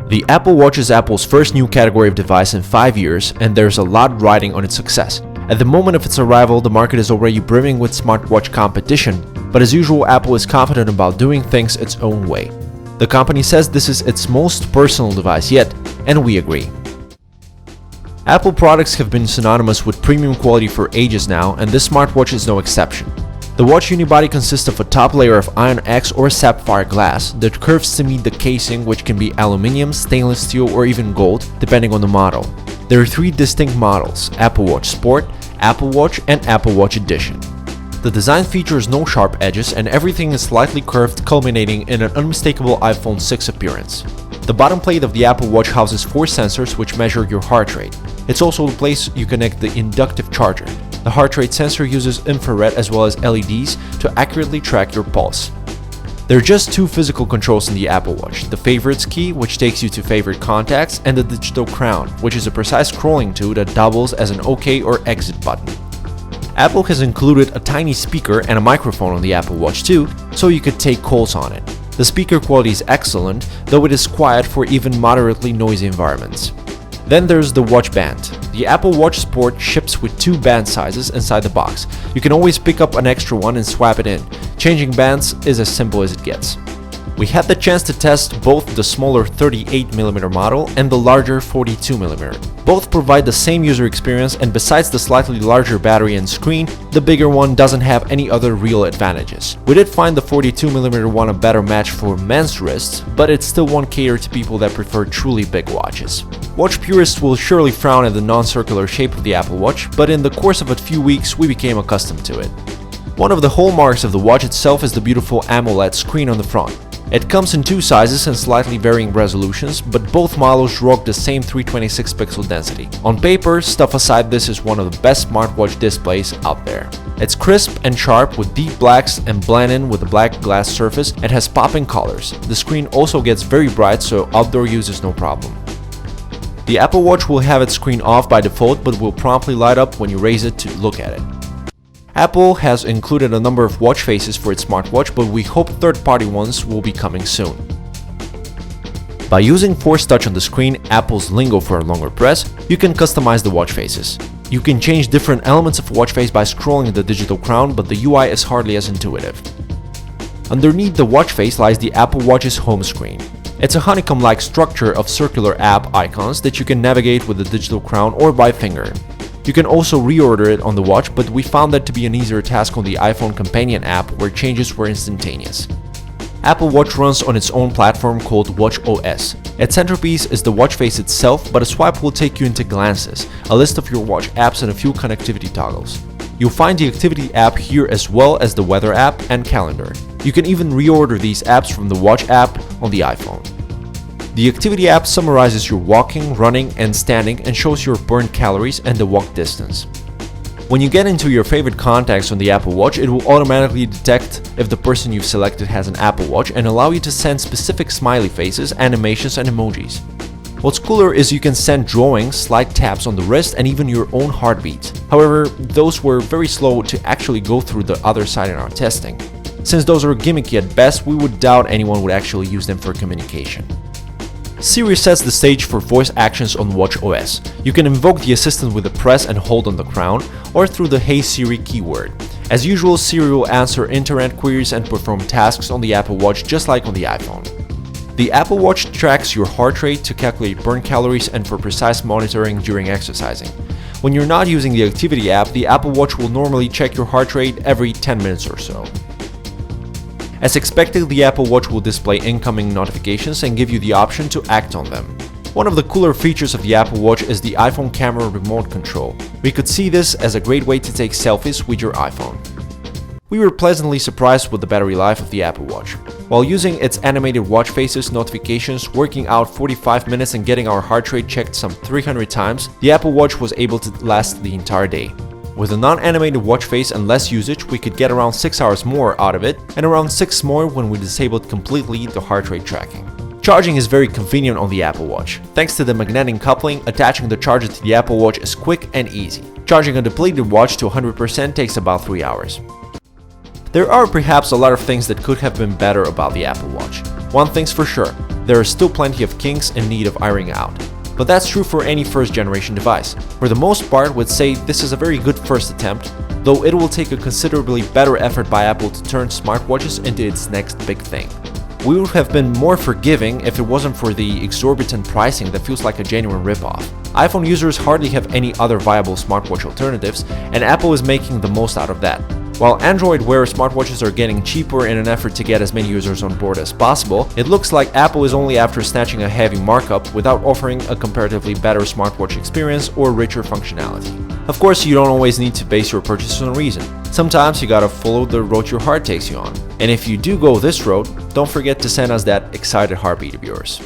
The Apple Watch is Apple's first new category of device in 5 years, and there's a lot riding on its success. At the moment of its arrival, the market is already brimming with smartwatch competition, but as usual, Apple is confident about doing things its own way. The company says this is its most personal device yet, and we agree. Apple products have been synonymous with premium quality for ages now, and this smartwatch is no exception. The watch unibody consists of a top layer of Iron X or sapphire glass that curves to meet the casing, which can be aluminum, stainless steel, or even gold, depending on the model. There are 3 distinct models: Apple Watch Sport, Apple Watch, and Apple Watch Edition. The design features no sharp edges and everything is slightly curved, culminating in an unmistakable iPhone 6 appearance. The bottom plate of the Apple Watch houses 4 sensors which measure your heart rate. It's also the place you connect the inductive charger. The heart rate sensor uses infrared as well as LEDs to accurately track your pulse. There are just 2 physical controls in the Apple Watch: the Favorites key, which takes you to favorite contacts, and the Digital Crown, which is a precise scrolling tool that doubles as an OK or exit button. Apple has included a tiny speaker and a microphone on the Apple Watch too, so you could take calls on it. The speaker quality is excellent, though it is quiet for even moderately noisy environments. Then there's the watch band. The Apple Watch Sport ships with 2 band sizes inside the box. You can always pick up an extra one and swap it in. Changing bands is as simple as it gets. We had the chance to test both the smaller 38mm model and the larger 42mm. Both provide the same user experience, and besides the slightly larger battery and screen, the bigger one doesn't have any other real advantages. We did find the 42mm one a better match for men's wrists, but it still won't cater to people that prefer truly big watches. Watch purists will surely frown at the non-circular shape of the Apple Watch, but in the course of a few weeks we became accustomed to it. One of the hallmarks of the watch itself is the beautiful Amoled screen on the front. It comes in 2 sizes and slightly varying resolutions, but both models rock the same 326 pixel density. On paper, stuff aside, this is one of the best smartwatch displays out there. It's crisp and sharp with deep blacks and blend in with the black glass surface and has popping colors. The screen also gets very bright, so outdoor use is no problem. The Apple Watch will have its screen off by default, but will promptly light up when you raise it to look at it. Apple has included a number of watch faces for its smartwatch, but we hope third-party ones will be coming soon. By using Force Touch on the screen, Apple's lingo for a longer press, you can customize the watch faces. You can change different elements of watch face by scrolling the Digital Crown, but the UI is hardly as intuitive. Underneath the watch face lies the Apple Watch's home screen. It's a honeycomb-like structure of circular app icons that you can navigate with the Digital Crown or by finger. You can also reorder it on the watch, but we found that to be an easier task on the iPhone companion app, where changes were instantaneous. Apple Watch runs on its own platform called watchOS. Its centerpiece is the watch face itself, but a swipe will take you into Glances, a list of your watch apps and a few connectivity toggles. You'll find the activity app here as well as the weather app and calendar. You can even reorder these apps from the watch app on the iPhone. The activity app summarizes your walking, running, and standing and shows your burned calories and the walk distance. When you get into your favorite contacts on the Apple Watch, it will automatically detect if the person you've selected has an Apple Watch and allow you to send specific smiley faces, animations, and emojis. What's cooler is you can send drawings, slight taps on the wrist, and even your own heartbeat. However, those were very slow to actually go through the other side in our testing. Since those are gimmicky at best, we would doubt anyone would actually use them for communication. Siri sets the stage for voice actions on watchOS. You can invoke the assistant with a press and hold on the crown, or through the Hey Siri keyword. As usual, Siri will answer internet queries and perform tasks on the Apple Watch just like on the iPhone. The Apple Watch tracks your heart rate to calculate burn calories and for precise monitoring during exercising. When you're not using the activity app, the Apple Watch will normally check your heart rate every 10 minutes or so. As expected, the Apple Watch will display incoming notifications and give you the option to act on them. One of the cooler features of the Apple Watch is the iPhone camera remote control. We could see this as a great way to take selfies with your iPhone. We were pleasantly surprised with the battery life of the Apple Watch. While using its animated watch faces, notifications, working out 45 minutes and getting our heart rate checked some 300 times, the Apple Watch was able to last the entire day. With a non-animated watch face and less usage, we could get around 6 hours more out of it, and around 6 more when we disabled completely the heart rate tracking. Charging is very convenient on the Apple Watch. Thanks to the magnetic coupling, attaching the charger to the Apple Watch is quick and easy. Charging a depleted watch to 100% takes about 3 hours. There are perhaps a lot of things that could have been better about the Apple Watch. One thing's for sure, there are still plenty of kinks in need of ironing out. But that's true for any first generation device. For the most part, would say this is a very good first attempt, though it will take a considerably better effort by Apple to turn smartwatches into its next big thing. We would have been more forgiving if it wasn't for the exorbitant pricing that feels like a genuine ripoff. iPhone users hardly have any other viable smartwatch alternatives, and Apple is making the most out of that. While Android Wear smartwatches are getting cheaper in an effort to get as many users on board as possible, it looks like Apple is only after snatching a heavy markup without offering a comparatively better smartwatch experience or richer functionality. Of course, you don't always need to base your purchases on reason. Sometimes you gotta follow the road your heart takes you on. And if you do go this road, don't forget to send us that excited heartbeat of yours.